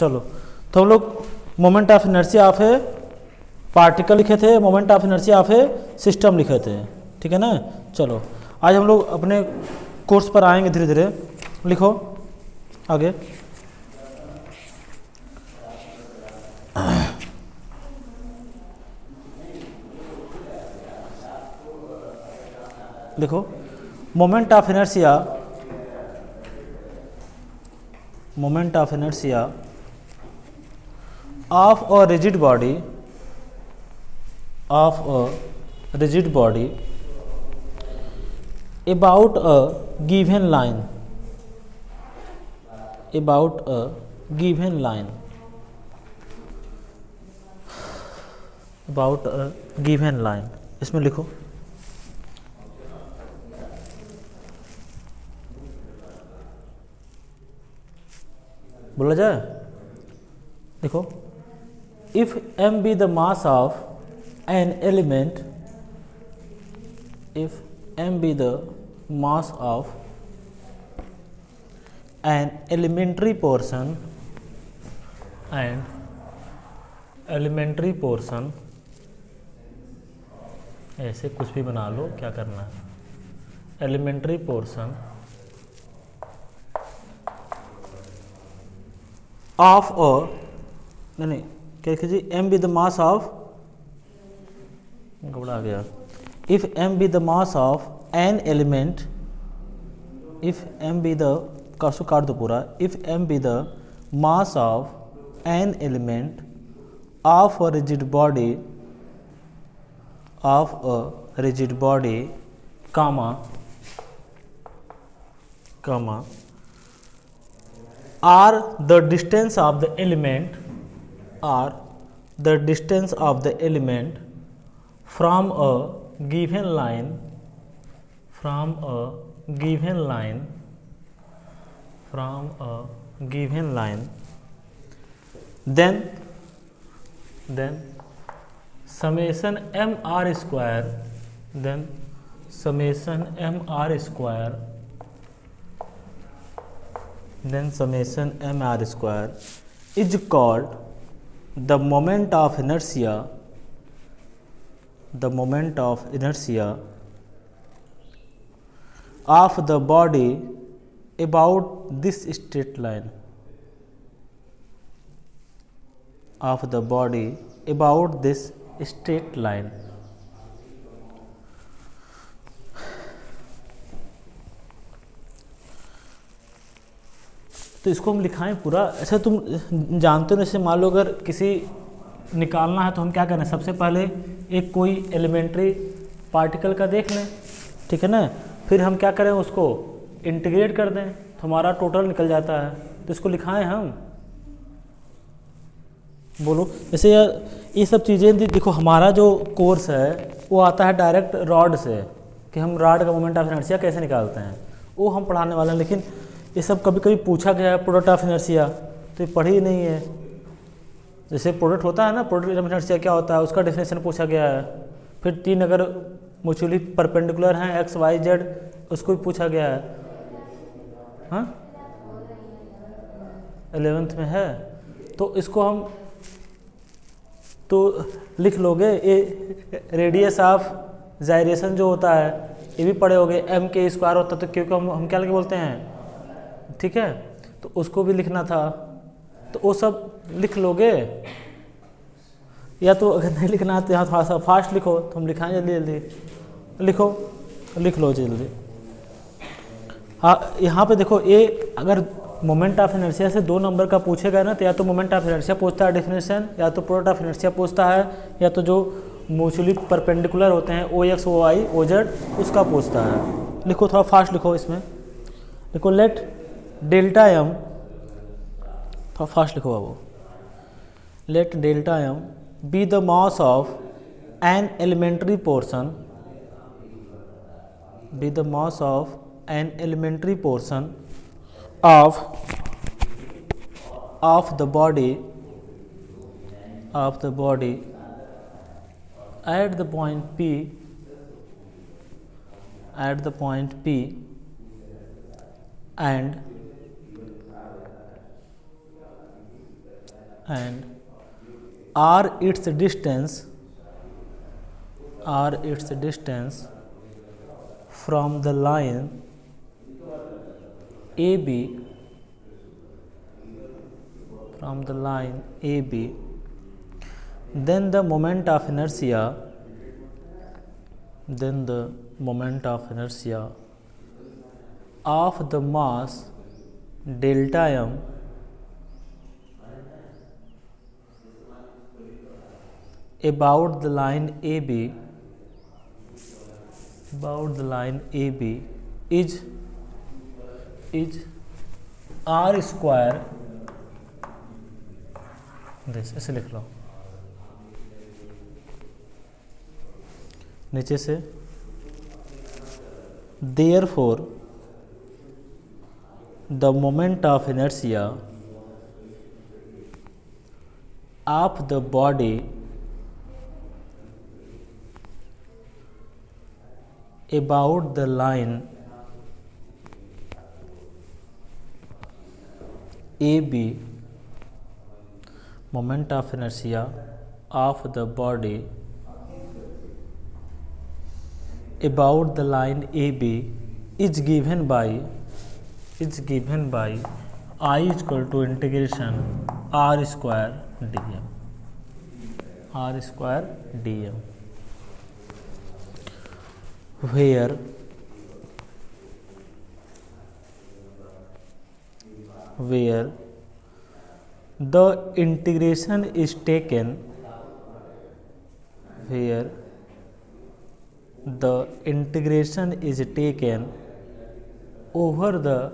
चलो, तो हम लोग moment of inertia of A particle लिखे थे, moment of inertia of A system लिखे थे, ठीक है ना। चलो आज हम लोग अपने कोर्स पर आएंगे धीरे धीरे। लिखो आगे। लिखो moment of inertia, moment of inertia of a rigid body, of a rigid body about a given line, about a given line, about a given line। इसमें लिखो बोला जाए। देखो if m be the mass of an element, if m be the mass of an elementary portion and elementary portion, ऐसे कुछ भी बना लो, क्या करना है, elementary portion of a, नहीं क्या कीजिए, m be the mass of, घबरा गया, if m be the mass of an element, if m be the, कासु काट दो पूरा, if m be the mass of an element of a rigid body, of a rigid body, comma, comma, are the distance of the element, are the distance of the element from a given line, from a given line, from a given line, then summation m r square, then summation m r square, then summation m r square is called the moment of inertia, the moment of inertia of the body about this straight line, of the body about this straight line। तो इसको हम लिखाएं पूरा। ऐसा तुम जानते हो, जैसे मान लो अगर किसी निकालना है तो हम क्या करें, सबसे पहले एक कोई एलिमेंट्री पार्टिकल का देख लें, ठीक है ना, फिर हम क्या करें, उसको इंटीग्रेट कर दें तो हमारा टोटल निकल जाता है। तो इसको लिखाएं हम, बोलो। जैसे ये सब चीज़ें देखो, हमारा जो कोर्स है वो आता है डायरेक्ट रॉड से, कि हम रॉड का मोमेंट ऑफ इनर्शिया कैसे निकालते हैं, वो हम पढ़ाने वाले हैं। लेकिन ये सब कभी कभी पूछा गया है, प्रोडक्ट ऑफ इनर्शिया, तो ये पढ़ी नहीं है। जैसे प्रोडक्ट होता है ना, प्रोडक्ट ऑफ इनर्शिया क्या होता है, उसका डेफिनेशन पूछा गया है। फिर तीन अगर म्यूचुअली परपेंडिकुलर हैं एक्स वाई जेड, उसको भी पूछा गया है। हाँ 11th में है, तो इसको हम तो लिख लोगे। ये रेडियस ऑफ जायरेशन जो होता है ये भी पढ़े होगे, m के स्क्वायर होता है, तो क्योंकि हम क्या लगे बोलते हैं, ठीक है, तो उसको भी लिखना था, तो वो सब लिख लोगे। या तो अगर नहीं लिखना है तो यहाँ थोड़ा सा फास्ट लिखो, तो हम लिखाएं जल्दी जल्दी। लिखो, लिख लो जल्दी। हाँ, यहाँ पे देखो, ये अगर मोमेंट ऑफ इनर्शिया से 2 नंबर का पूछेगा ना, तो या तो मोमेंट ऑफ इनर्शिया पूछता है डेफिनेशन, या तो प्रोडक्ट ऑफ इनर्शिया पूछता है, या तो जो म्यूचुअली परपेंडिकुलर होते हैं O X O Y O Z, उसका पूछता है। लिखो, थोड़ा फास्ट लिखो इसमें। लिखो लेट डेल्टा एम, थोड़ा फास्ट लिखो बाबू। Let delta m be the mass of an elementary portion, be the mass of an elementary portion of the body at the point P, at the point P, and and r its distance from the line AB, then the moment of inertia of the mass delta m about the line AB is r square, this ऐसे लिख लो नीचे से, therefore the moment of inertia of the body about the line AB, moment of inertia of the body about the line AB is given by I equal to integration r square dm, where the integration is taken over the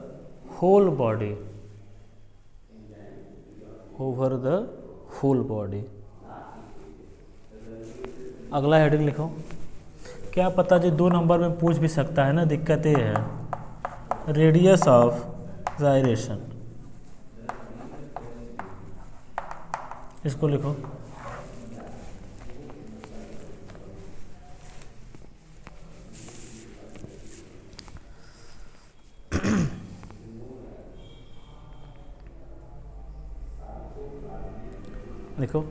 whole body, अगला heading लिखो। क्या पता जी 2 number में पूछ भी सकता है ना, दिक्कत ये है, रेडियस ऑफ जायरेशन, इसको लिखो। देखो,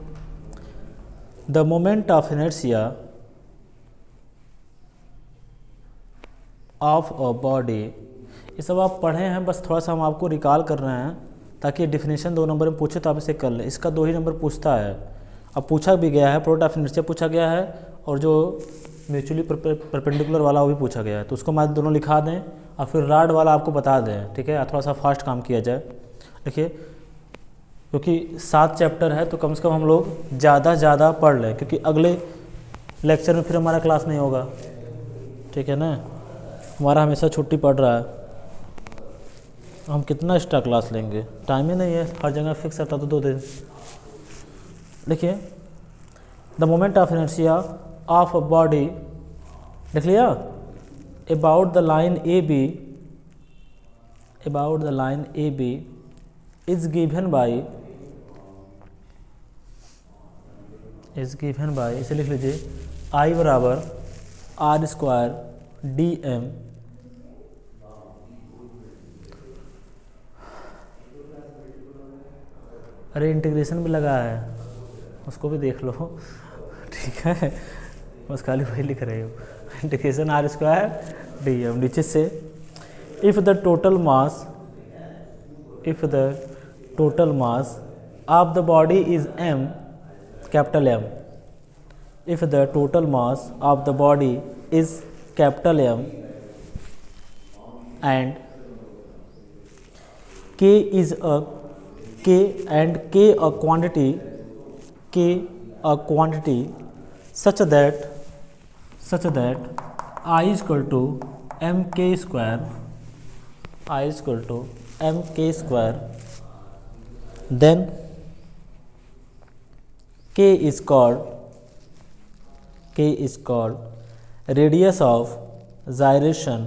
the moment of inertia of a body, ये सब आप पढ़े हैं, बस थोड़ा सा हम आपको रिकॉल कर रहे हैं ताकि डेफिनेशन 2 नंबर में पूछे तो आप इसे कर लें। इसका 2 ही नंबर पूछता है, अब पूछा भी गया है, प्रोडक्ट ऑफ इनर्शिया पूछा गया है और जो म्यूचुअली परपेंडिकुलर वाला वो भी पूछा गया है, तो उसको मैं दोनों लिखा दें और फिर राड वाला आपको बता दें, ठीक है। थोड़ा सा फास्ट काम किया जाए। देखिए, क्योंकि 7 चैप्टर है तो कम से कम हम लोग ज़्यादा पढ़ लें, क्योंकि अगले लेक्चर में फिर हमारा क्लास नहीं होगा, ठीक है ना। हमारा हमेशा छुट्टी पड़ रहा है, हम कितना एक्स्ट्रा क्लास लेंगे, टाइम ही नहीं है, हर जगह फिक्स रहता तो 2 दिन। देखिए, the moment of inertia of a body, देख लिया, about the line a b is given by इसे लिख लीजिए, I बराबर r स्क्वायर dm, अरे इंटीग्रेशन भी लगा है, उसको भी देख लो, ठीक है, बस खाली वही लिख रहे हो, इंटीग्रेशन r स्क्वायर dm। नीचे से, if the total mass of the body is m, capital M, if the total mass of the body is capital M and k a quantity such that I is equal to mk square, then k is called radius of gyration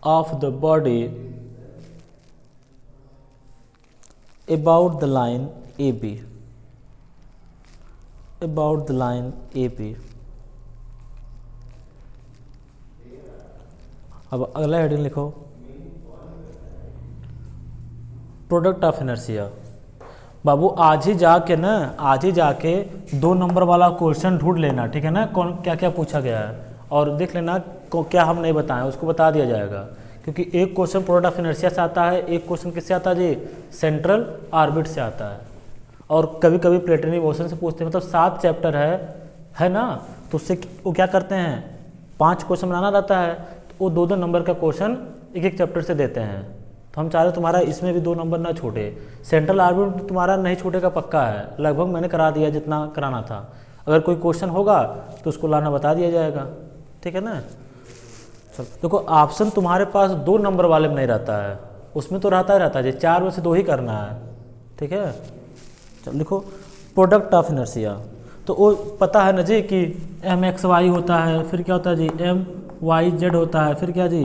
of the body about the line AB, अब अगला heading लिखो, product of inertia. बाबू आज ही जाके 2 number वाला question ढूंढ लेना, ठीक है ना, कौन क्या क्या पूछा गया है, और देख लेना क्या हम नहीं बताएं उसको बता दिया जाएगा, क्योंकि एक क्वेश्चन प्रोडक्ट ऑफ इनर्शिया से आता है, एक क्वेश्चन किससे आता है जी, सेंट्रल ऑर्बिट से आता है, और कभी कभी प्लेटरी मोशन से पूछते हैं। मतलब 7 चैप्टर है ना, तो उससे वो क्या करते हैं, 5 क्वेश्चन बनाना रहता है, तो वो 2-2 नंबर का क्वेश्चन एक चैप्टर से देते हैं। तो हम चाह रहे तुम्हारा इसमें भी 2 नंबर ना छूटे। सेंट्रल ऑर्बिट तुम्हारा नहीं छूटेगा पक्का है, लगभग मैंने करा दिया जितना कराना था। अगर कोई क्वेश्चन होगा तो उसको लाना बता दिया जाएगा, ठीक है ना। चलो देखो, ऑप्शन तुम्हारे पास 2 नंबर वाले में नहीं रहता है, उसमें तो रहता है जी 4 में से 2 ही करना है, ठीक है। चलो लिखो प्रोडक्ट ऑफ इनर्शिया। तो वो पता है ना जी कि mxy होता है, फिर क्या होता है जी myz होता है, फिर क्या जी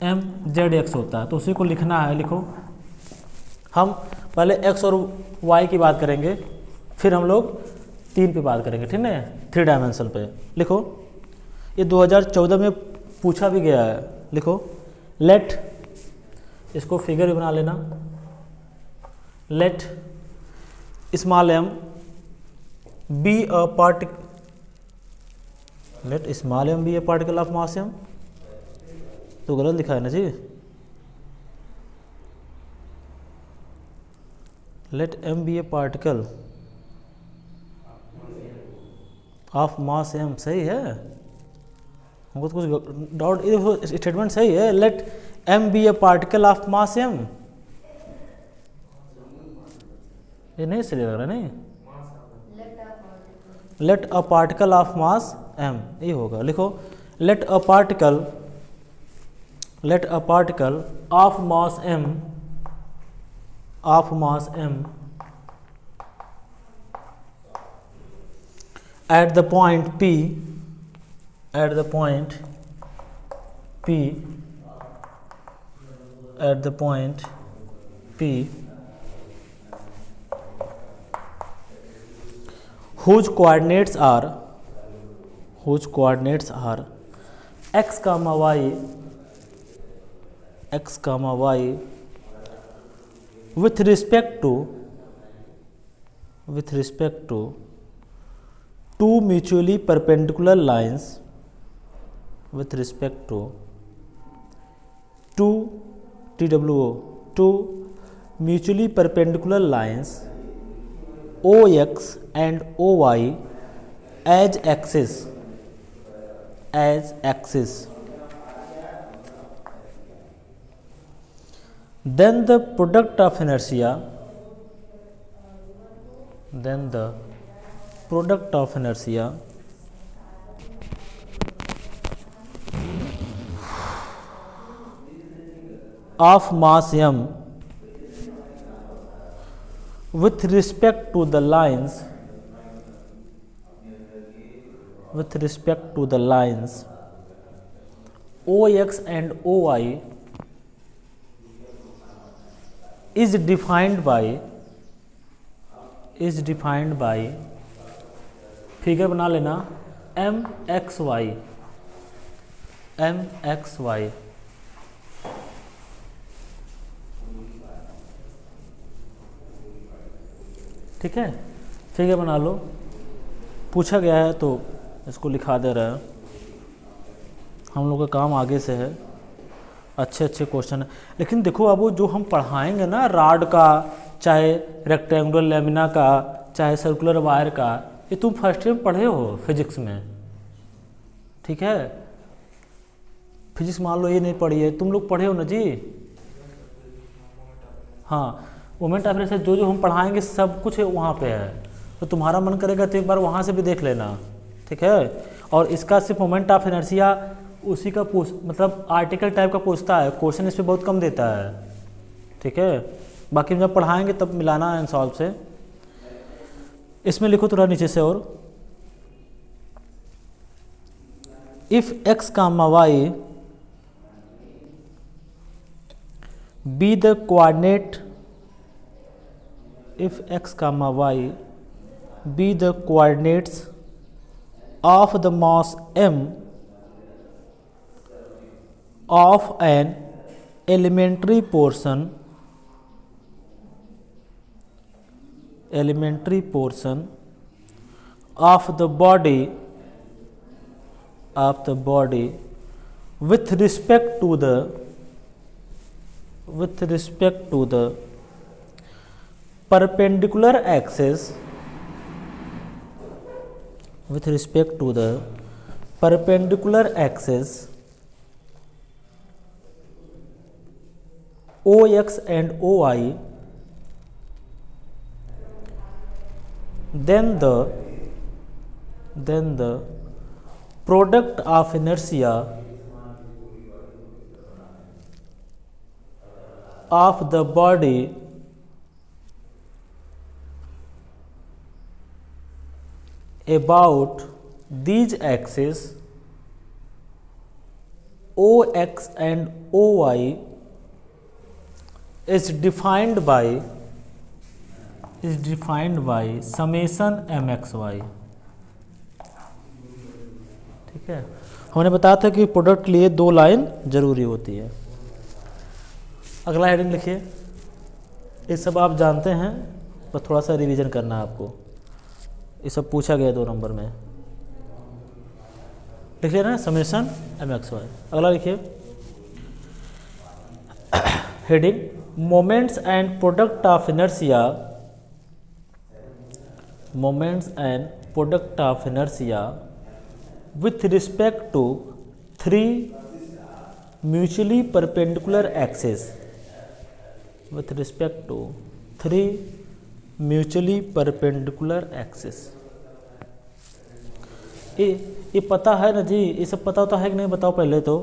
mzx होता है, तो उसी को लिखना है। लिखो, हम पहले x और y की बात करेंगे, फिर हम लोग 3 पे बात करेंगे, ठीक है, 3 डायमेंशन पे। लिखो, ये 2014 में पूछा भी गया है। लिखो, लेट, इसको फिगर भी बना लेना, let small m be a particle, let small m be a particle of mass m, तो गलत लिखा है ना जी, let m be a particle of mass m, सही है, हमको तो कुछ डाउट, ये स्टेटमेंट सही है, let m be a particle of mass m, ये नहीं सही लग रहा, नहीं, let a particle of mass m, ये होगा। लिखो, let a particle of mass m, at the point P, whose coordinates are x comma y with respect to two mutually perpendicular lines, two mutually perpendicular lines OX and OY as axis, then the product of inertia of mass m with respect to the lines OX and OY is defined by figure बना लेना mxy, ठीक है, figure बना लो, पूछा गया है तो इसको लिखा दे रहा है। हम लोग का काम आगे से है, अच्छे क्वेश्चन है। लेकिन देखो बाबू, जो हम पढ़ाएंगे ना, रॉड का, चाहे रेक्टेंगुलर लेमिना का, चाहे सर्कुलर वायर का, ये तुम फर्स्ट ईयर में पढ़े हो फिजिक्स में, ठीक है। फिजिक्स मान लो ये नहीं पढ़ी है, तुम लोग पढ़े हो ना जी, हाँ, मोमेंट ऑफ इनर्शिया जो हम पढ़ाएंगे सब कुछ वहाँ पे है, तो तुम्हारा मन करेगा तो एक बार वहाँ से भी देख लेना, ठीक है। और इसका सिर्फ मोमेंट ऑफ इनर्शिया उसी का मतलब आर्टिकल टाइप का पूछता है, क्वेश्चन इस पर बहुत कम देता है, ठीक है। बाकी जब पढ़ाएंगे तब मिलाना है सॉल्व से। इसमें लिखो थोड़ा नीचे से, और if x comma y be the coordinate, if x comma y be the coordinates of the mass m of an elementary portion elementary portion of the body with respect to the perpendicular axis OX and OY, then the product of inertia of the body about these axes OX and OY is defined by summation MXY। ठीक है, हमने बताया था कि product के लिए 2 line जरूरी होती है। अगला हेडिंग लिखिए, ये सब आप जानते हैं, बस थोड़ा सा रिवीजन करना है आपको। ये सब पूछा गया 2 नंबर में, लिख लिया ना, समेशन MXY। अगला लिखिए heading moments and product of inertia with respect to 3 mutually perpendicular axes ये पता है ना जी, ये सब पता होता है कि नहीं, बताओ पहले तो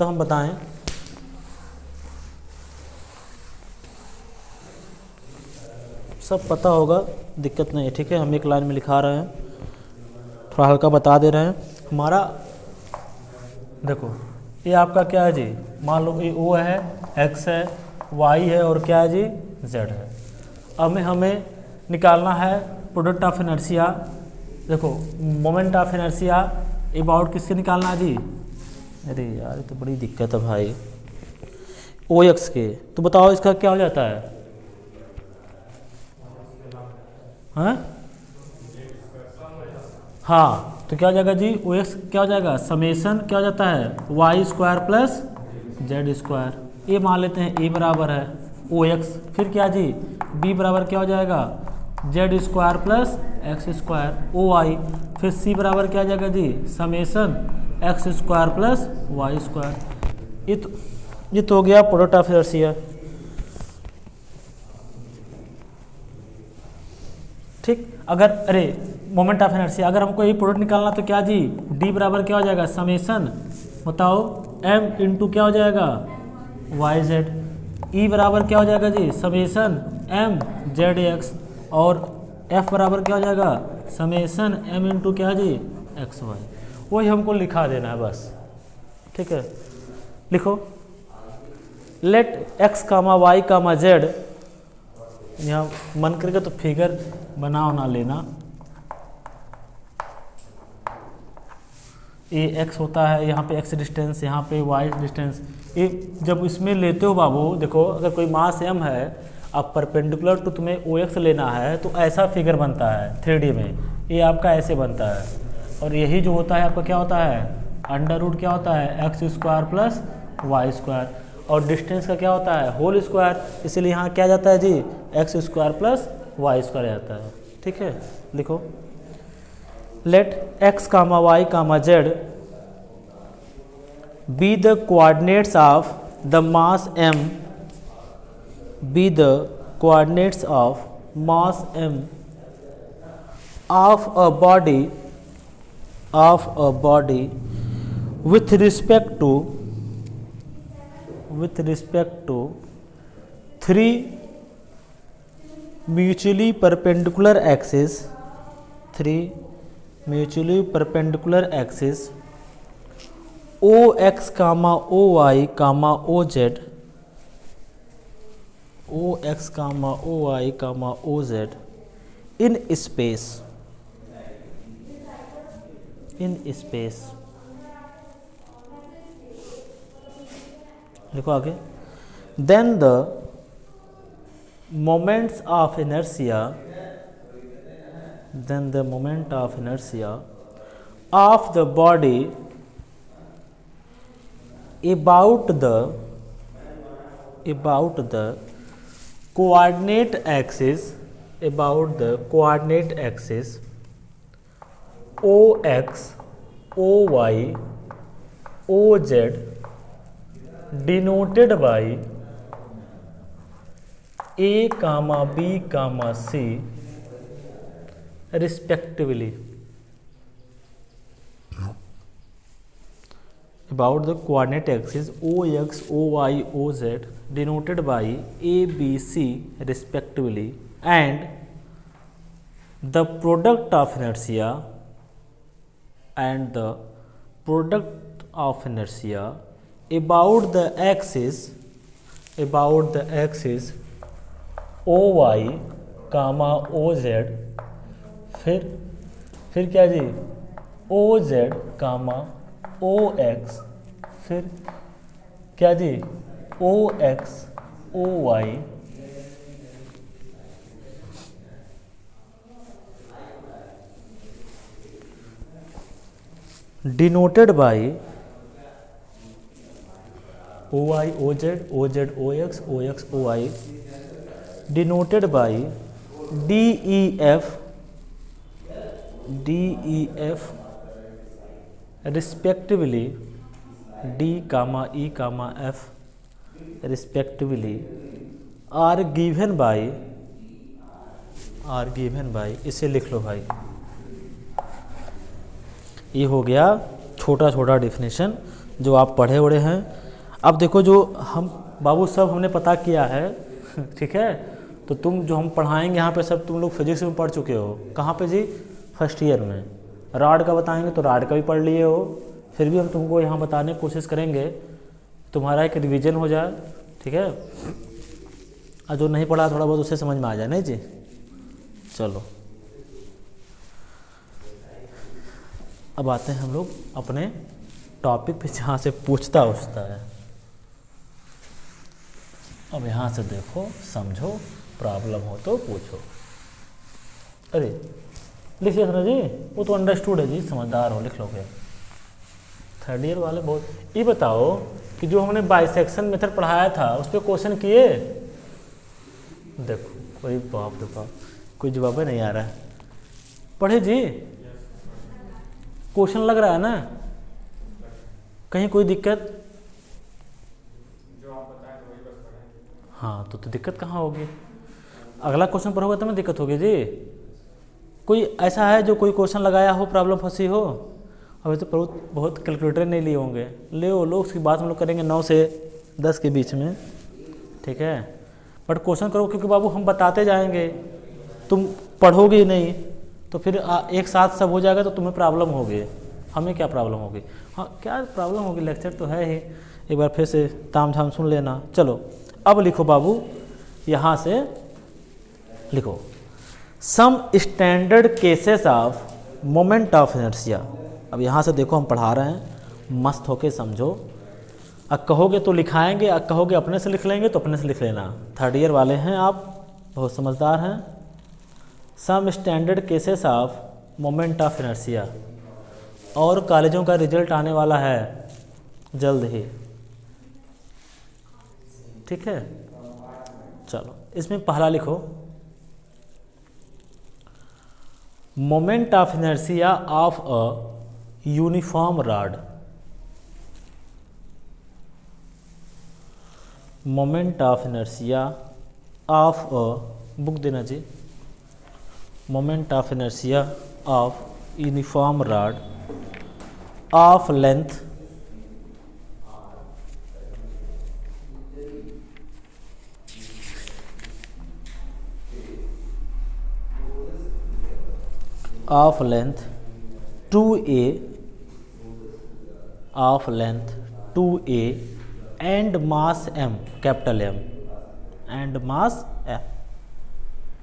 हम बताएं। सब पता होगा, दिक्कत नहीं है, ठीक है। हम एक लाइन में लिखा रहे हैं, थोड़ा हल्का बता दे रहे हैं। हमारा देखो, ये आपका क्या है जी, मान लो ये O है, X है, Y है और क्या है जी, Z है। अब हमें निकालना है प्रोडक्ट ऑफ इनर्शिया। देखो, मोमेंट ऑफ इनर्शिया अबाउट किससे निकालना है जी, अरे यार ये तो बड़ी दिक्कत है भाई, OX के। तो बताओ इसका क्या हो जाता है, हाँ, तो क्या हो जाएगा जी, OX क्या हो जाएगा, समेशन क्या हो जाता है, y² प्लस z²। ये मान लेते हैं A बराबर है OX, फिर क्या जी, B बराबर क्या हो जाएगा, z² प्लस x² OY, फिर C बराबर क्या हो जाएगा जी, समेशन x² प्लस y²। ये तो हो गया प्रोडक्ट ऑफ इनर्शिया। ठीक, अगर अरे मोमेंट ऑफ इनर्शिया, अगर हमको ये प्रोडक्ट निकालना तो क्या जी, D बराबर क्या हो जाएगा, समेशन बताओ M इंटू क्या हो जाएगा, YZ। E बराबर क्या हो जाएगा जी, समेशन M ZX, और F बराबर क्या हो जाएगा, समेशन M इंटू क्या जी, XY। वही हमको लिखा देना है बस, ठीक है। लिखो, लेट X, Y, Z, यहाँ मन करके तो फिगर बनाओ ना लेना, ये x होता है, यहाँ पे x डिस्टेंस, यहाँ पे y डिस्टेंस। ये जब इसमें लेते हो बाबू, देखो अगर कोई मास m है, अब परपेंडिकुलर टू तुम्हें OX लेना है, तो ऐसा फिगर बनता है 3D में, ये आपका ऐसे बनता है। और यही जो होता है आपका क्या होता है, अंडर रूट क्या होता है, x² प्लस y², और डिस्टेंस का क्या होता है, होल स्क्वायर, इसीलिए यहाँ क्या जाता है जी, x² प्लस y² जाता है, ठीक है। लिखो, let x, y, z be the coordinates of the mass m, of a body with respect to 3 mutually perpendicular axes OX, OY, OZ in space, लिखो आगे। Then the moments of inertia then the moment of inertia of the body about the coordinate axis, OX, OY, OZ denoted by A, B, C respectively. About the coordinate axis OX, OY, OZ denoted by A, B, C respectively, and the product of inertia about the axis OY, OZ, फिर क्या जी OZ, OX, फिर क्या जी OX, OY denoted by OY, OZ, OZ, OX, OX, OY denoted by DEF respectively, D, E, F respectively are given by इसे लिख लो भाई। ये हो गया छोटा छोटा डिफिनेशन जो आप पढ़े उड़े हैं। अब देखो जो हम बाबू सब हमने पता किया है ठीक है, तो तुम जो हम पढ़ाएंगे यहाँ पे सब तुम लोग फिजिक्स में पढ़ चुके हो। कहाँ पे जी? फर्स्ट ईयर में। रॉड का बताएंगे तो रॉड का भी पढ़ लिए हो, फिर भी हम तुमको यहाँ बताने की कोशिश करेंगे, तुम्हारा एक रिवीजन हो जाए, ठीक है। और जो नहीं पढ़ा थोड़ा बहुत उसे समझ में आ जाए, नहीं जी। चलो अब आते हैं हम लोग अपने टॉपिक पे जहाँ से पूछता है। अब यहाँ से देखो, समझो, प्रॉब्लम हो तो पूछो। अरे लिख लिया था जी, वो तो अंडरस्टूड है जी, समझदार हो, लिख लोगे। थर्ड ईयर वाले बहुत। ये बताओ कि जो हमने बाइसेक्शन मेथड पढ़ाया था उस पर क्वेश्चन किए? देखो कोई बाप रे बाप, कोई जवाब ही नहीं आ रहा है। पढ़े जी? क्वेश्चन लग रहा है ना? कहीं कोई दिक्कत? हाँ तो दिक्कत कहाँ होगी? अगला क्वेश्चन पढ़ोगे तब में दिक्कत होगी जी। कोई ऐसा है जो कोई क्वेश्चन लगाया हो, प्रॉब्लम फंसी हो? अभी तो बहुत कैलकुलेटर नहीं लिए होंगे, ले लो, उसकी बात हम लोग करेंगे 9 से 10 के बीच में, ठीक है। बट क्वेश्चन करो, क्योंकि बाबू हम बताते जाएंगे, तुम पढ़ोगे ही नहीं तो फिर एक साथ सब हो जाएगा तो तुम्हें प्रॉब्लम होगी, हमें क्या प्रॉब्लम होगी? हाँ क्या प्रॉब्लम होगी, लेक्चर तो है ही, एक बार फिर से ताम झाम सुन लेना। चलो अब लिखो बाबू, यहाँ से लिखो some standard cases of moment of inertia. अब यहाँ से देखो हम पढ़ा रहे हैं, मस्त होके समझो। अब कहोगे तो लिखाएंगे, अब कहोगे अपने से लिख लेंगे तो अपने से लिख लेना। थर्ड ईयर वाले हैं आप, बहुत समझदार हैं। Some standard cases of moment of inertia, और कॉलेजों का रिजल्ट आने वाला है जल्द ही, ठीक है। चलो इसमें पहला लिखो, moment of inertia of a uniform rod. Moment of inertia of a, book देना जी, moment of inertia of uniform rod of length of length 2a and mass m, capital M and mass m,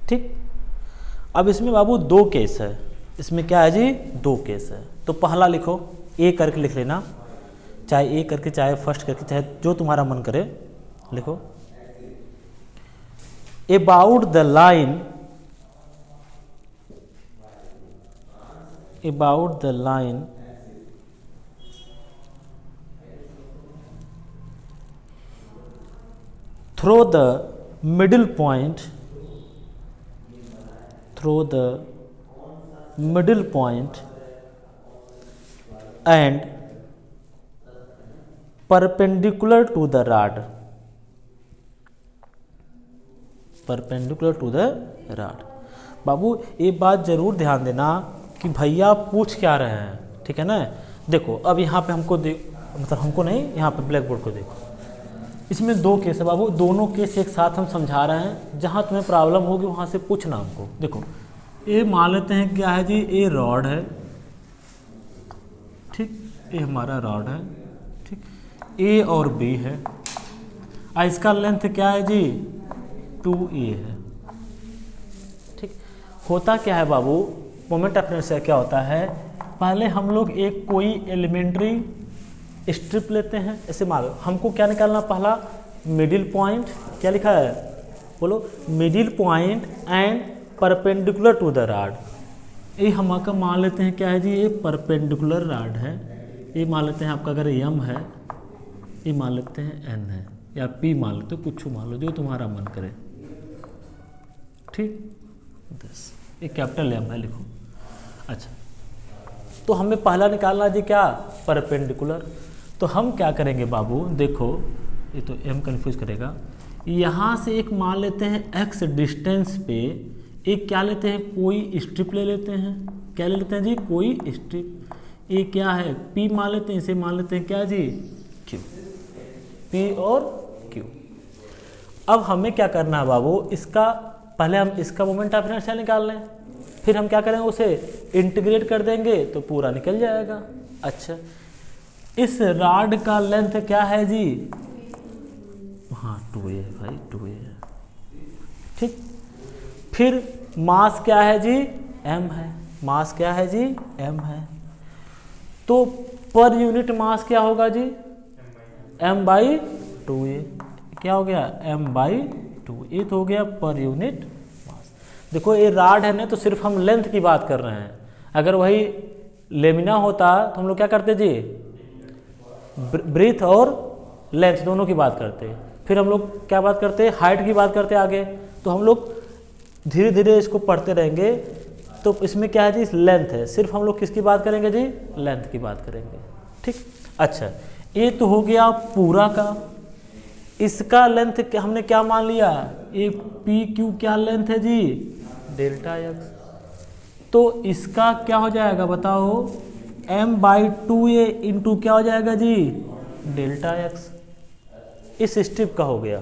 ठीक। अब इसमें बाबू दो case है, इसमें क्या है जी? दो केस है। तो पहला लिखो, ए करके लिख लेना, चाहे ए करके चाहे फर्स्ट करके, चाहे जो तुम्हारा मन करे लिखो। About the line about the line through the middle point and perpendicular to the rod, बाबू ये बात जरूर ध्यान देना कि भैया पूछ क्या रहे हैं, ठीक है ना। देखो अब यहाँ पे हमको मतलब हमको नहीं, यहाँ पे ब्लैक बोर्ड को देखो, इसमें दो केस है बाबू, दोनों केस एक साथ हम समझा रहे हैं। जहाँ तुम्हें प्रॉब्लम होगी वहाँ से पूछना हमको। देखो ये मान लेते हैं क्या है जी, ये रॉड है, ठीक, ये हमारा रॉड है, ठीक, ए और बी है, इसका लेंथ क्या है जी 2a है, ठीक। होता क्या है बाबू, मोमेंट ऑफ इनर्शिया क्या होता है, पहले हम लोग एक कोई एलिमेंट्री स्ट्रिप लेते हैं, ऐसे मान लो हमको क्या निकालना, पहला मिडिल पॉइंट, क्या लिखा है बोलो, middle point and perpendicular to the rod. ये हम आपका मान लेते हैं क्या है जी, ये परपेंडिकुलर रॉड है, ये मान लेते हैं आपका अगर m है, ये मान लेते हैं n है, या p मान लेते हो, कुछ मान लो जो तुम्हारा मन करे, ठीक। बस ये कैपिटल M है, लिखो। अच्छा तो हमें पहला निकालना जी क्या, परपेंडिकुलर। तो हम क्या करेंगे बाबू, देखो ये तो M कंफ्यूज करेगा, यहाँ से एक मान लेते हैं x डिस्टेंस पे एक क्या लेते हैं, कोई स्ट्रिप ले लेते हैं, क्या ले लेते हैं जी, कोई स्ट्रिप। ये क्या है, P मान लेते हैं, इसे मान लेते हैं क्या जी, Q, P और Q। अब हमें क्या करना है बाबू, इसका पहले हम इसका मोमेंट ऑफ इनर्शिया निकाल लें, फिर हम क्या करेंगे, उसे इंटीग्रेट कर देंगे तो पूरा निकल जाएगा। अच्छा इस रॉड का लेंथ क्या है जी, हाँ 2a है भाई, 2a है, ठीक। फिर मास क्या है जी, m है, मास क्या है जी, m है। तो पर यूनिट मास क्या होगा जी, m/2a, क्या हो गया, m/2, ये तो हो गया पर यूनिट मास। देखो ये रॉड है ना, तो सिर्फ हम लेंथ की बात कर रहे हैं, अगर वही लेमिना होता तो हम लोग क्या करते जी, ब्रीथ और लेंथ दोनों की बात करते, फिर हम लोग क्या बात करते, हाइट की बात करते आगे। तो हम लोग धीरे धीरे इसको पढ़ते रहेंगे। तो इसमें क्या है जी, लेंथ है, सिर्फ हम लोग किसकी बात करेंगे जी, लेंथ की बात करेंगे, ठीक। अच्छा ये तो हो गया पूरा का, इसका लेंथ हमने क्या मान लिया, ये PQ क्या लेंथ है जी, डेल्टा x। तो इसका क्या हो जाएगा बताओ, m/2a इंटू क्या हो जाएगा जी, डेल्टा x, इस स्ट्रिप का हो गया,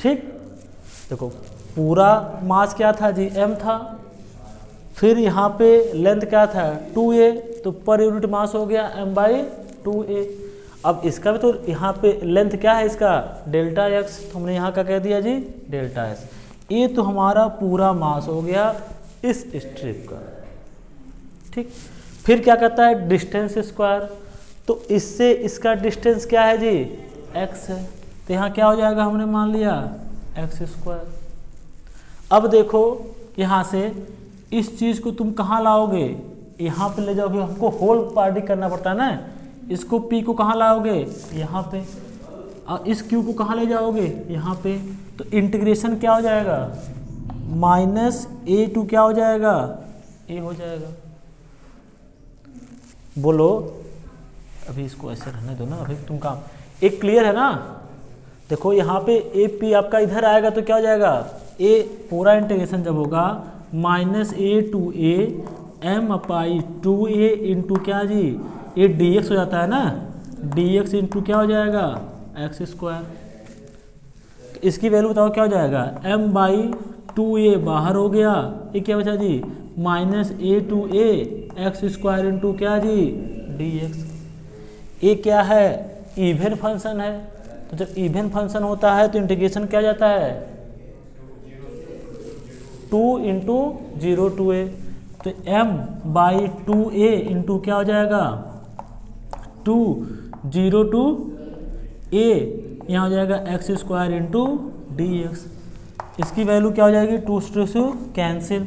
ठीक। देखो पूरा मास क्या था जी, m था, फिर यहाँ पे लेंथ क्या था 2a, तो पर यूनिट मास हो गया m/2a। अब इसका भी तो यहाँ पे लेंथ क्या है इसका, डेल्टा x, तो हमने यहाँ का कह दिया जी डेल्टा s। ये तो हमारा पूरा मास हो गया इस स्ट्रिप का, ठीक। फिर क्या कहता है, डिस्टेंस स्क्वायर, तो इससे इसका डिस्टेंस क्या है जी, x है, तो यहाँ क्या हो जाएगा, हमने मान लिया x²। अब देखो यहाँ से इस चीज़ को तुम कहाँ लाओगे, यहाँ पे ले जाओगे, हमको होल पार्टी करना पड़ता है ना, इसको P को कहाँ लाओगे, यहाँ पे, और इस Q को कहाँ ले जाओगे, यहाँ पे। तो इंटीग्रेशन क्या हो जाएगा, -a टू क्या हो जाएगा, a हो जाएगा। बोलो अभी इसको ऐसे रहने दो ना, अभी तुम काम एक क्लियर है ना। देखो यहाँ पे AP आपका इधर आएगा तो क्या हो जाएगा, a पूरा इंटीग्रेशन जब होगा -a to a m/2a into क्या जी, ये dx हो जाता है ना, dx इंटू क्या हो जाएगा, x²। तो इसकी वैल्यू बताओ क्या हो जाएगा, m/2a बाहर हो गया, ये क्या बचा जी, -a to a x² into क्या जी, dx। ये क्या है, इवन फंक्शन है, तो जब इवन फंक्शन होता है तो इंटीग्रेशन क्या जाता है, 2 इंटू 0 to a, तो m/2a इंटू क्या हो जाएगा, 2 0 to a, यहाँ हो जाएगा x² इंटू dx। इसकी वैल्यू क्या हो जाएगी, 2 से कैंसिल,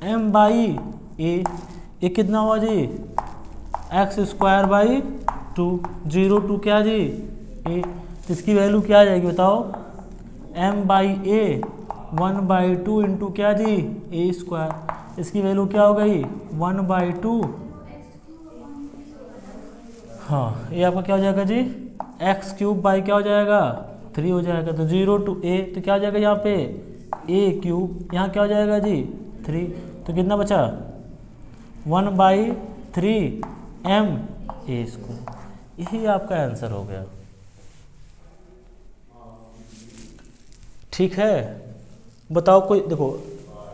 m/a ये कितना हुआ जी, एक्स स्क्वायर बाई 2, 0 टू क्या जी ए, तो इसकी वैल्यू क्या आ जाएगी बताओ, m बाई ए 1/2 इंटू क्या जी ए स्क्वायर, इसकी वैल्यू क्या हो गई 1/2, हाँ ये आपका क्या हो जाएगा जी एक्स क्यूब बाई क्या हो जाएगा 3 हो जाएगा, तो 0 टू ए तो क्या हो जाएगा यहाँ पे ए क्यूब, यहाँ क्या हो जाएगा जी 3, तो कितना बचा 1/3 m ए स्क्वायर, यही आपका आंसर हो गया। ठीक है, बताओ कोई, देखो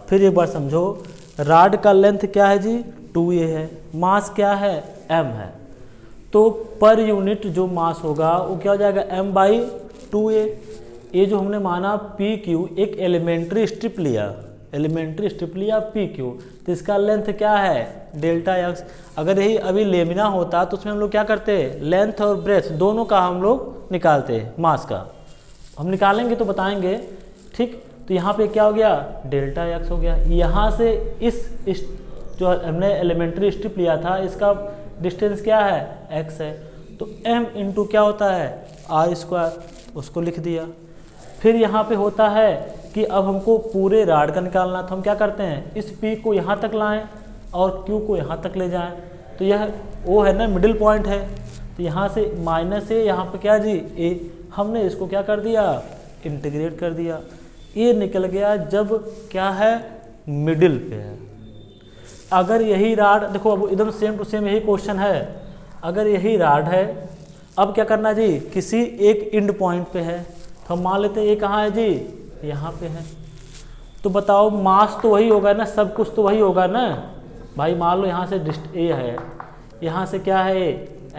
फिर एक बार समझो, राड का लेंथ क्या है जी 2a है, मास क्या है m है, तो पर यूनिट जो मास होगा वो क्या हो जाएगा m/2a। ये जो हमने माना पी क्यू, एक एलिमेंट्री स्ट्रिप लिया पी क्यू, तो इसका लेंथ क्या है डेल्टा एक्स। अगर यही अभी लेमिना होता तो उसमें हम लोग क्या करते, लेंथ और ब्रेथ दोनों का हम लोग निकालते मास का, हम निकालेंगे तो बताएंगे, ठीक। तो यहाँ पे क्या हो गया डेल्टा एक्स हो गया, यहाँ से इस जो हमने एलिमेंट्री स्ट्रिप लिया था इसका डिस्टेंस क्या है एक्स है, तो m इंटू क्या होता है आर स्क्वायर, उसको लिख दिया। फिर यहाँ पे होता है कि अब हमको पूरे राड का निकालना, तो हम क्या करते हैं इस P को यहाँ तक लाएं और Q को यहाँ तक ले जाएं, तो यह O है ना मिडिल पॉइंट है, तो यहाँ से माइनस ए, यहाँ पे क्या जी A, हमने इसको क्या कर दिया इंटीग्रेट कर दिया, ये निकल गया जब क्या है मिडिल पे है। अगर यही राड, देखो अब एकदम सेम टू सेम यही क्वेश्चन है, अगर यही राड है, अब क्या करना जी किसी एक एंड पॉइंट पे है, तो हम मान लेते हैं ये कहाँ है जी यहाँ पे है, तो बताओ मास तो वही होगा ना, सब कुछ तो वही होगा ना भाई। मान लो यहाँ से ए है, यहाँ से क्या है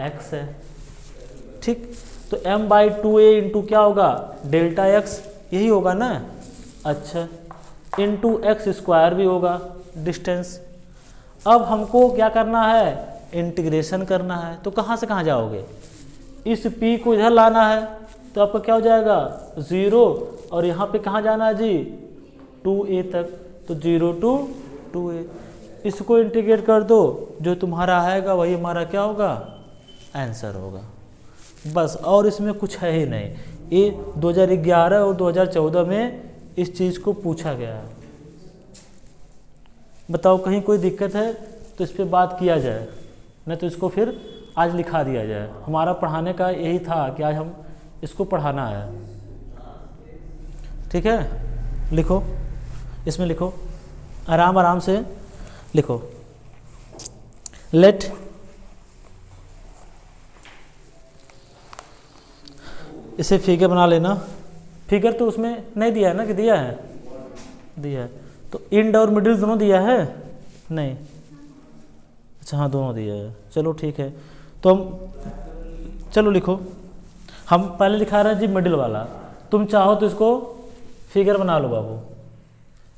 एक्स है, ठीक, तो m/2a इंटू क्या होगा डेल्टा एक्स, यही होगा ना, अच्छा, इंटू एक्स स्क्वायर भी होगा डिस्टेंस। अब हमको क्या करना है इंटीग्रेशन करना है, तो कहाँ से कहाँ जाओगे, इस p को इधर लाना है, तो आपका क्या हो जाएगा 0, और यहाँ पे कहाँ जाना है जी 2a तक, तो 0 टू 2a, इसको इंटीग्रेट कर दो, जो तुम्हारा आएगा वही हमारा क्या होगा आंसर होगा बस, और इसमें कुछ है ही नहीं। ये 2011 और 2014 में इस चीज़ को पूछा गया है। बताओ कहीं कोई दिक्कत है तो इस पर बात किया जाए, नहीं तो इसको फिर आज लिखा दिया जाए। हमारा पढ़ाने का यही था कि आज हम इसको पढ़ाना है, ठीक है। लिखो, इसमें लिखो, आराम आराम से लिखो, लेट इसे फिगर बना लेना। फिगर तो उसमें नहीं दिया है ना, कि दिया है, दिया है, तो इंड और मिडिल दोनों दिया है नहीं, अच्छा हाँ दोनों दिया है, चलो ठीक है। तो हम चलो लिखो, हम पहले लिखा रहे हैं जी मिडिल वाला, तुम चाहो तो इसको फिगर बना लो बाबू,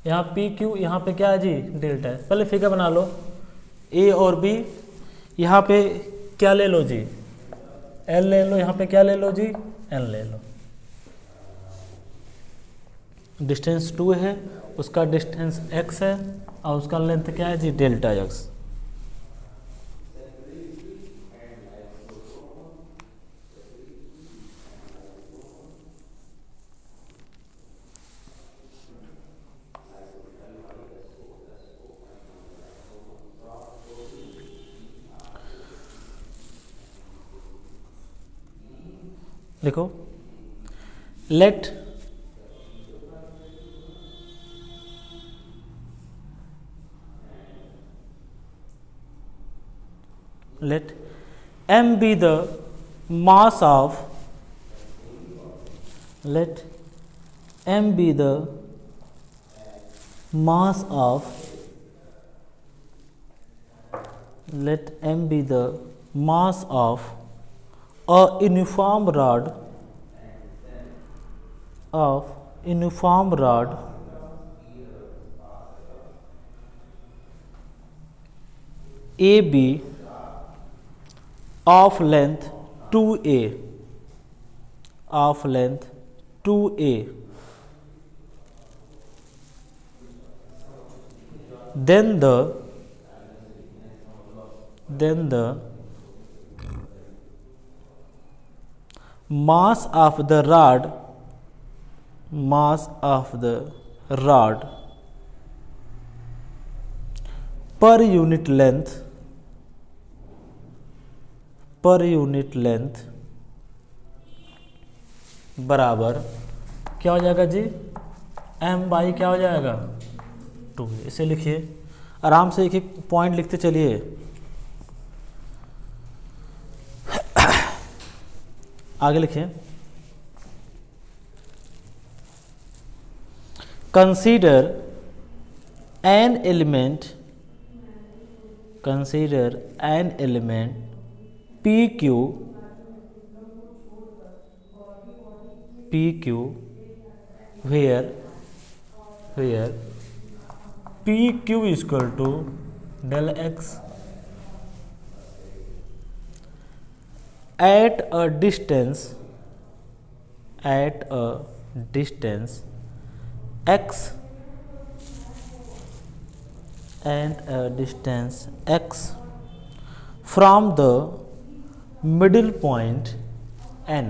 यहाँ पी क्यू, यहाँ पे क्या है जी डेल्टा है, पहले फिगर बना लो ए और बी, यहाँ पे क्या ले लो जी एल ले लो, यहाँ पे क्या ले लो जी एन ले लो, डिस्टेंस 2 है, उसका डिस्टेंस x है और उसका लेंथ क्या है जी डेल्टा x। लिखो, late m be the mass of, let m be the mass of, let m be the mass of a uniform rod, of uniform rod AB of length 2a, of length 2a, then the then the mass of the rod per unit length बराबर क्या हो जाएगा जी, m by क्या हो जाएगा 2। इसे लिखिए, आराम से एक एक पॉइंट लिखते चलिए। आगे लिखिए, consider an element PQ where PQ is equal to del x at a distance x from the middle point n,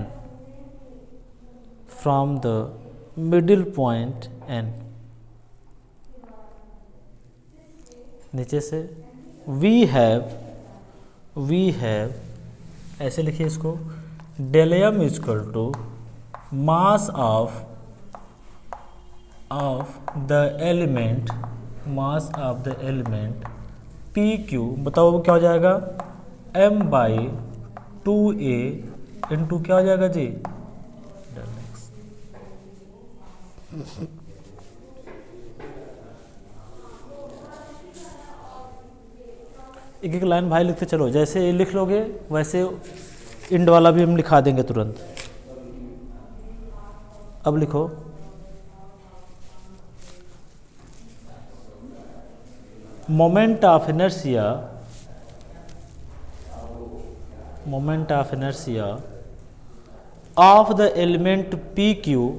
नीचे से we have ऐसे लिखिए इसको, del m is equal to mass of the element PQ, बताओ वो क्या हो जाएगा, m बाई 2a इंटू क्या हो जाएगा जी, del x। एक एक लाइन भाई लिखते चलो, जैसे ये लिख लोगे वैसे इंड वाला भी हम लिखा देंगे तुरंत। अब लिखो, moment of inertia of the element PQ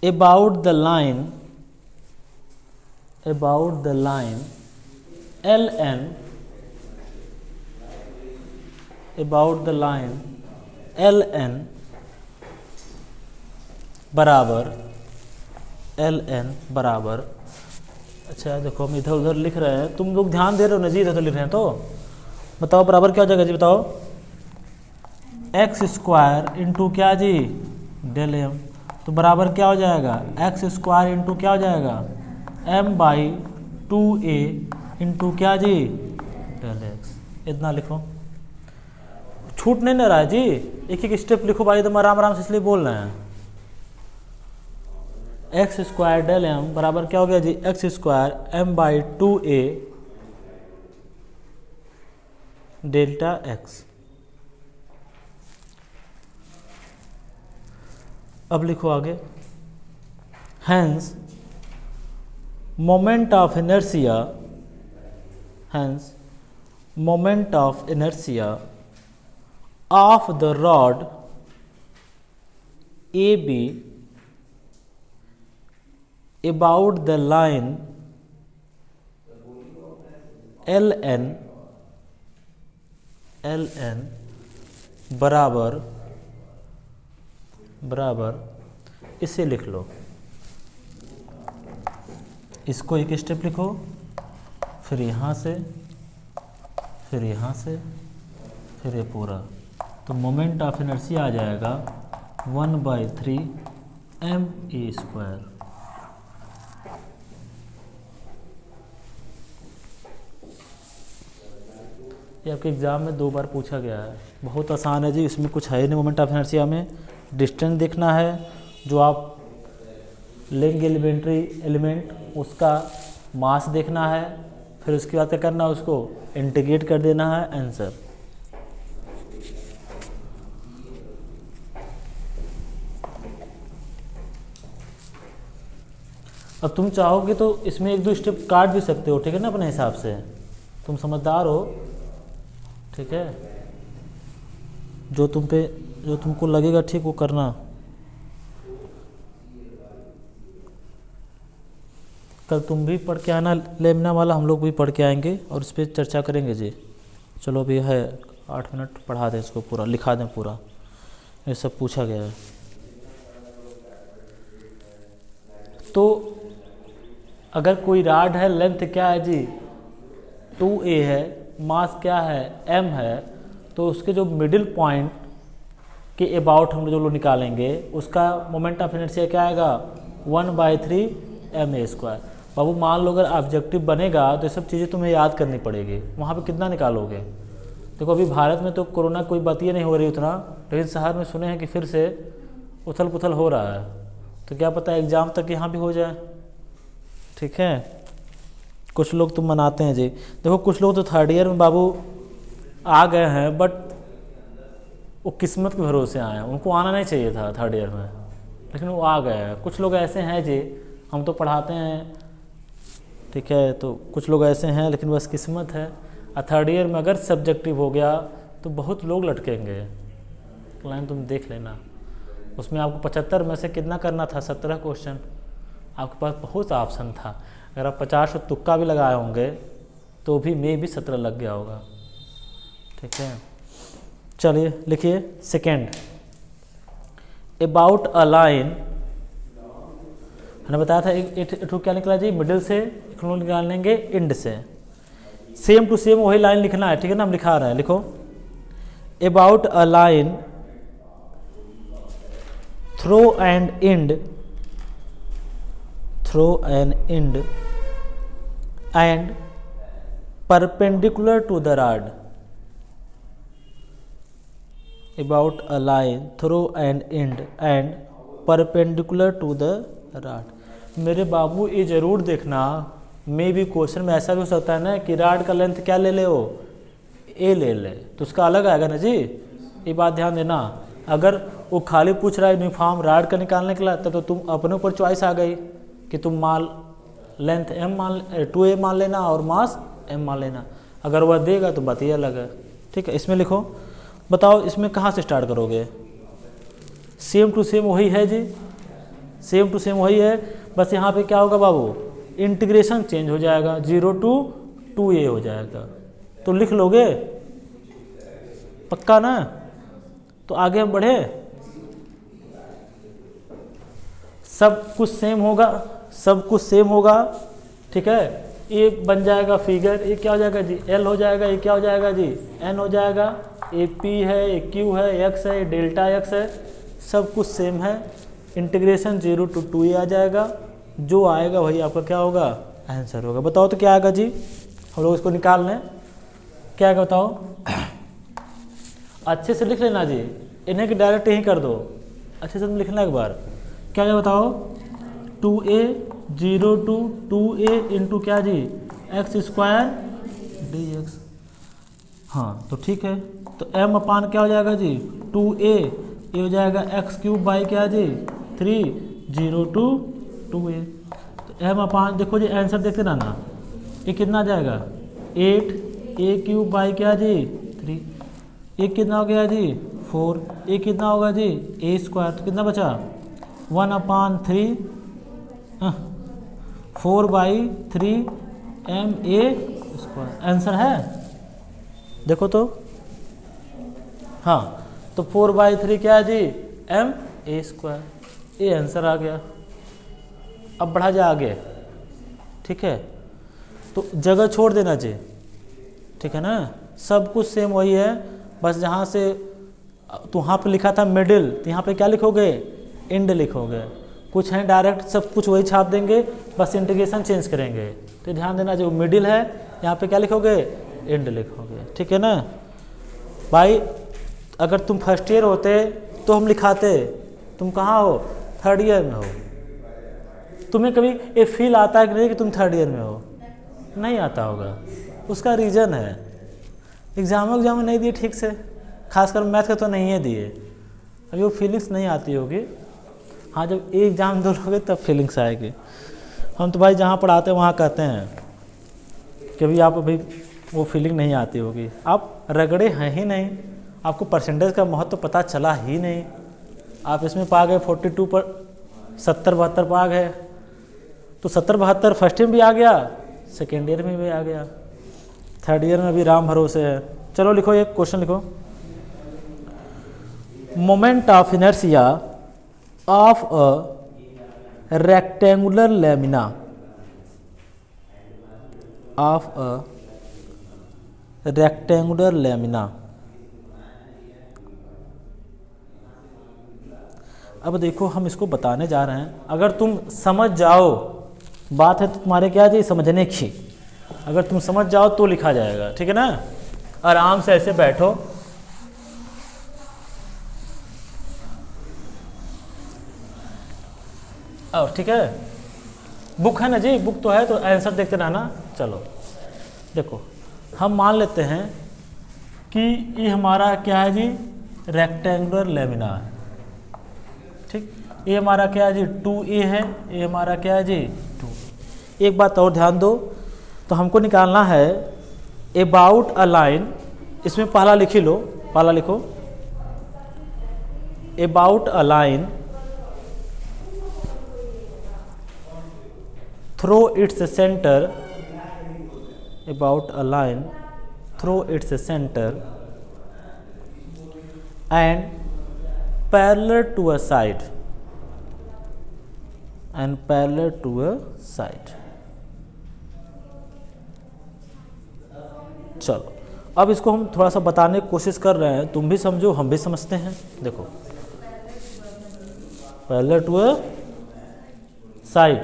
about the line LN बराबर, अच्छा देखो हम इधर उधर लिख रहे हैं, तुम लोग ध्यान दे रहे हो ना जी, इधर उधर लिख रहे हैं, तो बताओ बराबर क्या हो जाएगा जी, बताओ x स्क्वायर इंटू क्या जी, डेल m, तो बराबर क्या हो जाएगा, x स्क्वायर इंटू क्या हो जाएगा, m बाई 2a इंटू क्या जी, डेल x। इतना लिखो, छूट नहीं ना रहा है जी, एक एक स्टेप लिखो भाई, एकदम आराम आराम से, इसलिए बोल रहे हैं। एक्स स्क्वायर डेल m बराबर क्या हो गया जी, x square m by 2a delta x। अब लिखो आगे, hence moment of inertia of the rod AB about the line LN बराबर इसे लिख लो, इसको एक स्टेप लिखो, फिर यहाँ से, फिर यहाँ से, फिर ये पूरा, तो मोमेंट ऑफ इनर्शिया आ जाएगा 1/3 m² ये आपके एग्ज़ाम में 2 बार पूछा गया है, बहुत आसान है जी, इसमें कुछ है नहीं। मोमेंट ऑफ इनर्शिया में डिस्टेंस देखना है, जो आप लेंगे एलिमेंट्री एलिमेंट उसका मास देखना है, फिर उसके बाद क्या करना है, उसको इंटीग्रेट कर देना है, आंसर। अब तुम चाहोगे तो इसमें 1-2 स्टेप काट भी सकते हो, ठीक है ना, अपने हिसाब से, तुम समझदार हो, ठीक है, जो तुमको लगेगा ठीक वो करना। कल तुम भी पढ़ के आना लेमना वाला, हम लोग भी पढ़ के आएंगे और इस पर चर्चा करेंगे जी। चलो अभी है 8 मिनट, पढ़ा दें इसको पूरा, लिखा दें पूरा, ये सब पूछा गया है। तो अगर कोई राड है, लेंथ क्या है जी 2a है, मास क्या है m है, तो उसके जो मिडिल पॉइंट के अबाउट हम जो लोग निकालेंगे उसका मोमेंट ऑफ इनर्शिया क्या आएगा 1/3 ma²। बाबू मान लो अगर ऑब्जेक्टिव बनेगा तो ये सब चीज़ें तुम्हें याद करनी पड़ेगी, वहाँ पे कितना निकालोगे। देखो अभी भारत में तो कोरोना कोई बात ही नहीं हो रही उतना, लेकिन शहर में सुने हैं कि फिर से उथल पुथल हो रहा है, तो क्या पता एग्ज़ाम तक यहाँ भी हो जाए। ठीक है, कुछ लोग तो मनाते हैं जी। देखो कुछ लोग तो 3rd ईयर में बाबू आ गए हैं, बट वो किस्मत के भरोसे आए हैं, उनको आना नहीं चाहिए था 3rd ईयर में, लेकिन वो आ गए हैं। कुछ लोग ऐसे हैं जी, हम तो पढ़ाते हैं, ठीक है, तो कुछ लोग ऐसे हैं, लेकिन बस किस्मत है। 3rd ईयर में अगर सब्जेक्टिव हो गया तो बहुत लोग लटकेंगे। लाइन तुम देख लेना, उसमें आपको 75 में से कितना करना था 17 क्वेश्चन, आपके पास बहुत ऑप्शन था। अगर आप 50 तुक्का भी लगाए होंगे तो भी मे भी 17 लग गया होगा। ठीक है, चलिए लिखिए सेकेंड, अबाउट अ लाइन, मैंने बताया था एक क्या निकला जी मिडिल से, एक निकाल लेंगे इंड से। सेम टू सेम वही लाइन लिखना है, ठीक है ना, हम लिखा रहे हैं, लिखो about a line through and end, through an end and perpendicular to the rod. About a line through an end and perpendicular to the rod। मेरे बाबू ये जरूर देखना, मे भी क्वेश्चन में ऐसा भी हो सकता है ना कि राड का लेंथ क्या ले ले हो ए ले ले, तो उसका अलग आएगा ना जी, ये बात ध्यान देना। अगर वो खाली पूछ रहा है यूनिफॉर्म राड का निकालने के लिए, तब तो तुम अपने ऊपर चॉइस आ गई कि तुम मान लेंथ m मान 2a मान लेना और मास m मान लेना। अगर वह देगा तो बात ही अलग है। ठीक है, इसमें लिखो, बताओ इसमें कहाँ से स्टार्ट करोगे। सेम टू सेम वही है जी, सेम टू सेम वही है, बस यहाँ पे क्या होगा बाबू, इंटीग्रेशन चेंज हो जाएगा, 0 to 2a हो जाएगा। तो लिख लोगे पक्का ना, तो आगे हम बढ़े। सब कुछ सेम होगा, सब कुछ सेम होगा, ठीक है। ये बन जाएगा फिगर, ये क्या हो जाएगा जी L हो जाएगा, ये क्या हो जाएगा जी N हो जाएगा, ये P है, ये Q है, X है, ये डेल्टा X है, सब कुछ सेम है। इंटीग्रेशन 0 to 2a आ जाएगा, जो आएगा वही आपका क्या होगा आंसर होगा। बताओ तो क्या आएगा जी, हम लोग इसको निकाल लें, क्या आएगा बताओ। अच्छे से लिख लेना जी, इन्हें कि डायरेक्ट यही कर दो, अच्छे से तुम लिखना एक बार। क्या है बताओ, 2a 0 to 2a इंटू क्या जी x² dx। हाँ तो ठीक है, तो m अपान क्या हो जाएगा जी 2a, ये हो जाएगा x³ बाई क्या जी 3, 0 to 2a। तो m अपान देखो जी आंसर देखते ना, ये कितना आ जाएगा 8a³ बाई क्या जी 3, ये कितना हो गया जी 4, ये कितना होगा जी a², तो कितना बचा 1/3 4/3 ma²। आंसर है देखो तो, हाँ तो 4/3 क्या है जी ma², ये आंसर आ गया। अब बढ़ा जा आगे, ठीक है, तो जगह छोड़ देना जी, ठीक है ना, सब कुछ सेम वही है, बस जहाँ से तो वहाँ पे लिखा था मिडिल, तो यहाँ पे क्या लिखोगे एंड लिखोगे। कुछ हैं डायरेक्ट सब कुछ वही छाप देंगे, बस इंटीग्रेशन चेंज करेंगे। तो ध्यान देना, जो मिडिल है यहाँ पे क्या लिखोगे एंड लिखोगे, ठीक है ना भाई। अगर तुम फर्स्ट ईयर होते तो हम लिखाते, तुम कहाँ हो 3rd ईयर में हो। तुम्हें कभी ये फील आता है कि नहीं कि तुम 3rd ईयर में हो, नहीं आता होगा। उसका रीज़न है एग्जाम में नहीं दिए ठीक से, खासकर मैथ का तो नहीं है दिए, अभी वो फीलिंग्स नहीं आती होगी। हाँ जब एक एग्ज़ाम दो लोगे तब फीलिंग्स आएगी। हम तो भाई जहाँ पढ़ाते हैं वहाँ कहते हैं कि भाई आप अभी वो फीलिंग नहीं आती होगी, आप रगड़े हैं ही नहीं, आपको परसेंटेज का महत्व पता चला ही नहीं। आप इसमें पा गए 42 पर 70-72 पा गए, तो 70-72 फर्स्ट ईयर में भी आ गया, सेकेंड ईयर में भी आ गया, थर्ड ईयर में भी राम भरोसे है। चलो लिखो, एक क्वेश्चन लिखो, moment of inertia of a rectangular lamina of a rectangular lamina. अब देखो हम इसको बताने जा रहे हैं, अगर तुम समझ जाओ, बात है तो तुम्हारे क्या जी समझने की, अगर तुम समझ जाओ तो लिखा जाएगा, ठीक है ना। आराम से ऐसे बैठो, और ठीक है, बुक है ना जी, बुक तो है, तो आंसर देखते रहना। चलो देखो, हम मान लेते हैं कि ये हमारा क्या है जी, रेक्टेंगुलर लैमिना है, ठीक। ये हमारा क्या है जी 2A है, ये हमारा क्या है जी 2। एक बात और ध्यान दो, तो हमको निकालना है अबाउट अ लाइन, इसमें पहला लिख ही लो, पहला लिखो about a line through its centre, about a line through its center and parallel to a side and parallel to a side। चलो अब इसको हम थोड़ा सा बताने की कोशिश कर रहे हैं, तुम भी समझो हम भी समझते हैं। देखो parallel to a side,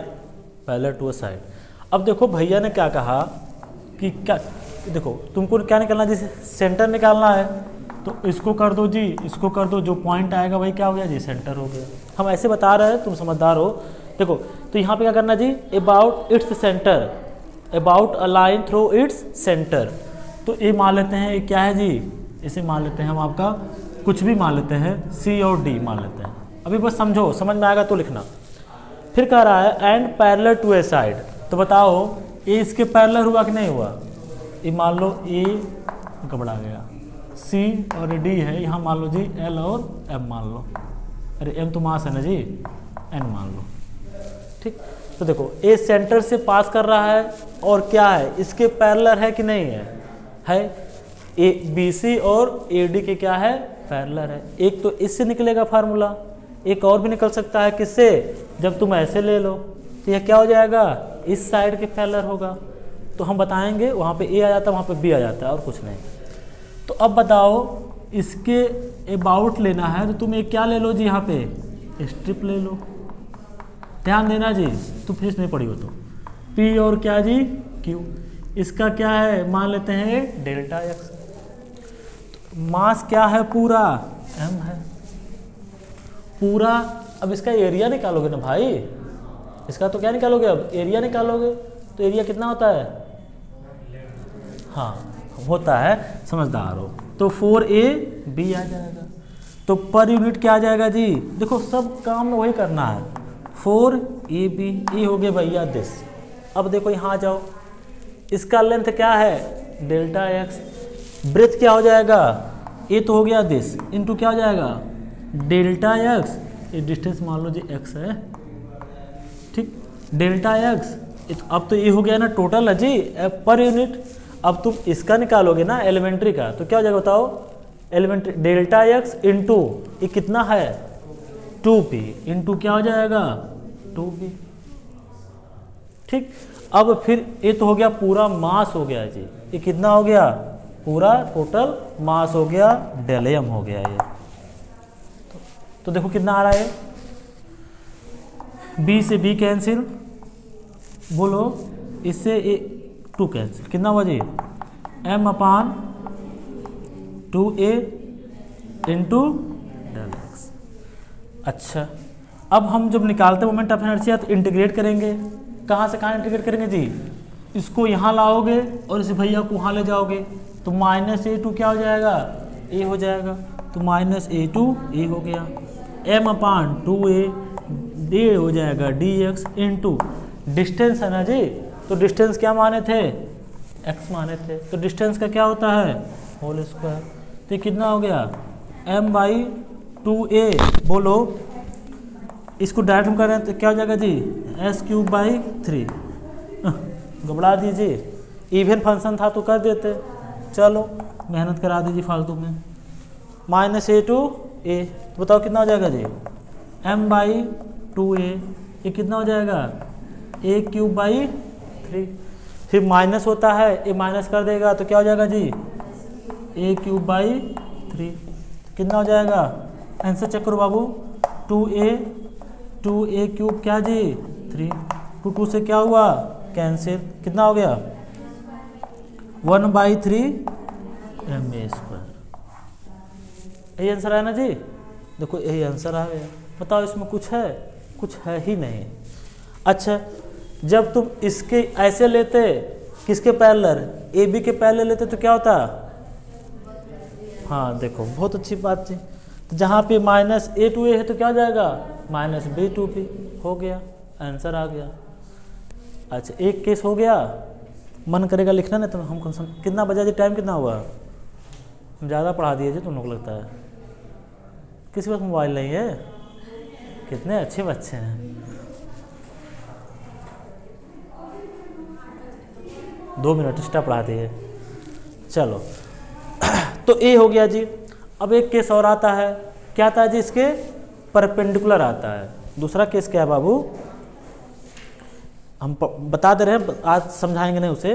parallel to a side। अब देखो भैया ने क्या कहा कि क्या, देखो तुमको क्या निकालना है, जैसे सेंटर निकालना है, तो इसको कर दो जी, इसको कर दो, जो पॉइंट आएगा वही क्या हो गया जी सेंटर हो गया। हम ऐसे बता रहे हैं, तुम समझदार हो। देखो तो यहाँ पे क्या करना जी, about its centre, about a line through its centre. तो ये मान लेते हैं, ये क्या है जी, इसे मान लेते हैं हम आपका कुछ भी मान लेते हैं, C और D मान लेते हैं। अभी बस समझो, समझ में आएगा तो लिखना। फिर कह रहा है and parallel to a side, तो बताओ ये इसके पैरेलल हुआ कि नहीं हुआ। ये मान लो ए गड़बड़ा गया, C और D है, यहाँ मान लो जी L और M मान लो, अरे M तो मास है ना जी, N मान लो, ठीक। तो देखो ए सेंटर से पास कर रहा है और क्या है, इसके पैरेलल है कि नहीं है ए BC और AD के क्या है पैरेलल है। एक तो इससे निकलेगा फार्मूला, एक और भी निकल सकता है, किससे, जब तुम ऐसे ले लो तो यह क्या हो जाएगा, इस साइड के पैरेलल होगा। तो हम बताएंगे वहाँ पे A आ जाता है, वहाँ पे B आ जाता है, और कुछ नहीं। तो अब बताओ इसके अबाउट लेना है, तो तुम एक क्या ले लो जी, यहाँ पे स्ट्रिप ले लो। ध्यान देना जी, तुम फिर नहीं पढ़ी हो तो P और क्या जी Q, इसका क्या है मान लेते हैं डेल्टा x। मास क्या है पूरा, M है पूरा। अब इसका एरिया निकालोगे ना भाई, इसका तो क्या निकालोगे, अब एरिया निकालोगे, तो एरिया कितना होता है, हाँ होता है, समझदार हो। तो 4AB आ जाएगा। तो पर यूनिट क्या आ जाएगा जी, देखो सब काम में वही करना है, 4AB, ये हो गया भैया दिस। अब देखो यहाँ आ जाओ, इसका लेंथ क्या है डेल्टा x, ब्रेथ क्या हो जाएगा, ये तो हो गया दिस, इनटू क्या हो जाएगा डेल्टा x, ये डिस्टेंस मान लो जी x है, ठीक, डेल्टा x। अब तो ये हो गया ना टोटल है जी पर यूनिट। अब तुम इसका निकालोगे ना एलिमेंट्री का, तो क्या हो जाएगा बताओ, एलिमेंट्री डेल्टा x इंटू ये कितना है 2p, इंटू क्या हो जाएगा 2p, ठीक। अब फिर ये तो हो गया पूरा मास हो गया जी, ये कितना हो गया पूरा टोटल मास हो गया, डेलियम हो गया ये। तो देखो कितना आ रहा है, B से B कैंसिल, बोलो इससे 2 कैंसिल, कितना हुआ जी M/2A इंटू डेल एक्स। अच्छा अब हम जब निकालते हैं मोमेंट ऑफ इनर्शिया तो इंटीग्रेट करेंगे, कहाँ से कहाँ इंटीग्रेट करेंगे जी, इसको यहाँ लाओगे और इस भैया को वहाँ ले जाओगे, तो -A2 क्या हो जाएगा A हो जाएगा, तो -A2 A हो गया, M/2A D हो जाएगा dx इंटू डिस्टेंस है ना जी, तो डिस्टेंस क्या माने थे x माने थे, तो डिस्टेंस का क्या होता है होल स्क्वायर। तो कितना हो गया M/2A, बोलो इसको डायरेक्ट हम करें तो क्या हो जाएगा जी, s³/3। घबरा दीजिए, इवन फंक्शन था तो कर देते, चलो मेहनत करा दीजिए फालतू में। -a to a, तो बताओ कितना हो जाएगा जी, m/2a, ये कितना हो जाएगा, a³/3। फिर माइनस होता है, ये माइनस कर देगा तो क्या हो जाएगा जी, a³/3। कितना हो जाएगा, आंसर चेक करो बाबू, 2a³ क्या जी 3, 2 से क्या हुआ कैंसिल, कितना हो गया 1/3 ma²। यही आंसर आया ना जी, देखो यही आंसर आ गया। बताओ इसमें कुछ है ही नहीं। अच्छा, जब तुम इसके ऐसे लेते, किसके पैरेलल, ए बी के पैरेलल लेते तो क्या होता, हाँ देखो बहुत अच्छी बात थी। तो जहाँ पे -a to a है तो क्या हो जाएगा, -b to b, हो गया, आंसर आ गया। अच्छा, एक केस हो गया, मन करेगा लिखना ना तो हम कौन सा, कितना बजा जी, टाइम कितना हुआ, हम ज़्यादा पढ़ा दिए जी तुम लोग, लगता है किसी पास मोबाइल नहीं है, कितने अच्छे बच्चे हैं। 2 मिनट एक्स्ट्रा पढ़ा दिए, चलो। तो ये हो गया जी। अब एक केस और आता है, क्या आता है जी, इसके परपेंडिकुलर आता है। दूसरा केस क्या है बाबू, हम बता दे रहे हैं, आज समझाएंगे नहीं उसे।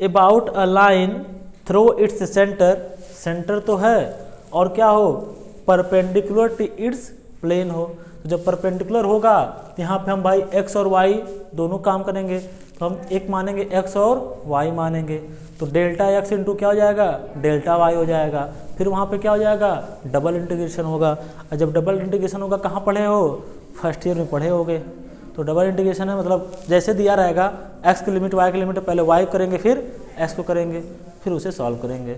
About a line through its centre, centre तो है और क्या हो, परपेंडिकुलर टू इट्स प्लेन हो। तो जब परपेंडिकुलर होगा तो यहाँ पे हम भाई x और y दोनों काम करेंगे, तो हम एक मानेंगे x और y मानेंगे, तो डेल्टा x इंटू क्या हो जाएगा, डेल्टा y हो जाएगा। फिर वहाँ पे क्या हो जाएगा, डबल इंटीग्रेशन होगा। और जब डबल इंटीग्रेशन होगा, कहाँ पढ़े हो, फर्स्ट ईयर में पढ़े होगे। तो डबल इंटीग्रेशन है मतलब जैसे दिया रहेगा x की लिमिट y की लिमिट, पहले y करेंगे फिर x को करेंगे, फिर उसे सॉल्व करेंगे।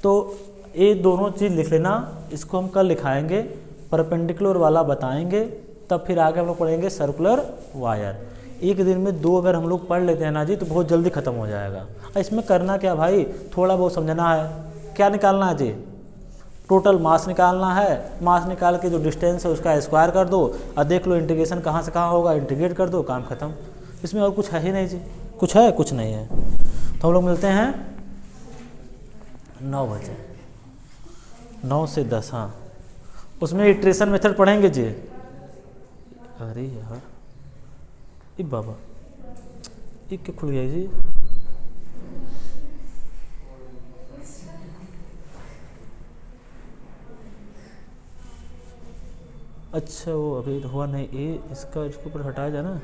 तो ये दोनों चीज़ लिख लेना, इसको हम कल लिखाएंगे, परपेंडिकुलर वाला बताएंगे, तब फिर आगे हम लोग पढ़ेंगे सर्कुलर वायर। एक दिन में 2 अगर हम लोग पढ़ लेते हैं ना जी तो बहुत जल्दी ख़त्म हो जाएगा। इसमें करना क्या भाई, थोड़ा बहुत समझना है, क्या निकालना है जी, टोटल मास निकालना है। मास निकाल के जो डिस्टेंस है उसका स्क्वायर कर दो और देख लो इंटीग्रेशन कहाँ से कहाँ होगा, इंटीग्रेट कर दो, काम खत्म। इसमें और कुछ है ही नहीं जी, कुछ है कुछ नहीं है। तो हम लोग मिलते हैं 9 बजे, 9 से 10, हाँ उसमें इटरेशन मेथड पढ़ेंगे जी। अरे यार ये बाबा ये क्या खुल गया जी, अच्छा वो अभी हुआ नहीं, ये इसका इसके ऊपर हटाया जाए ना।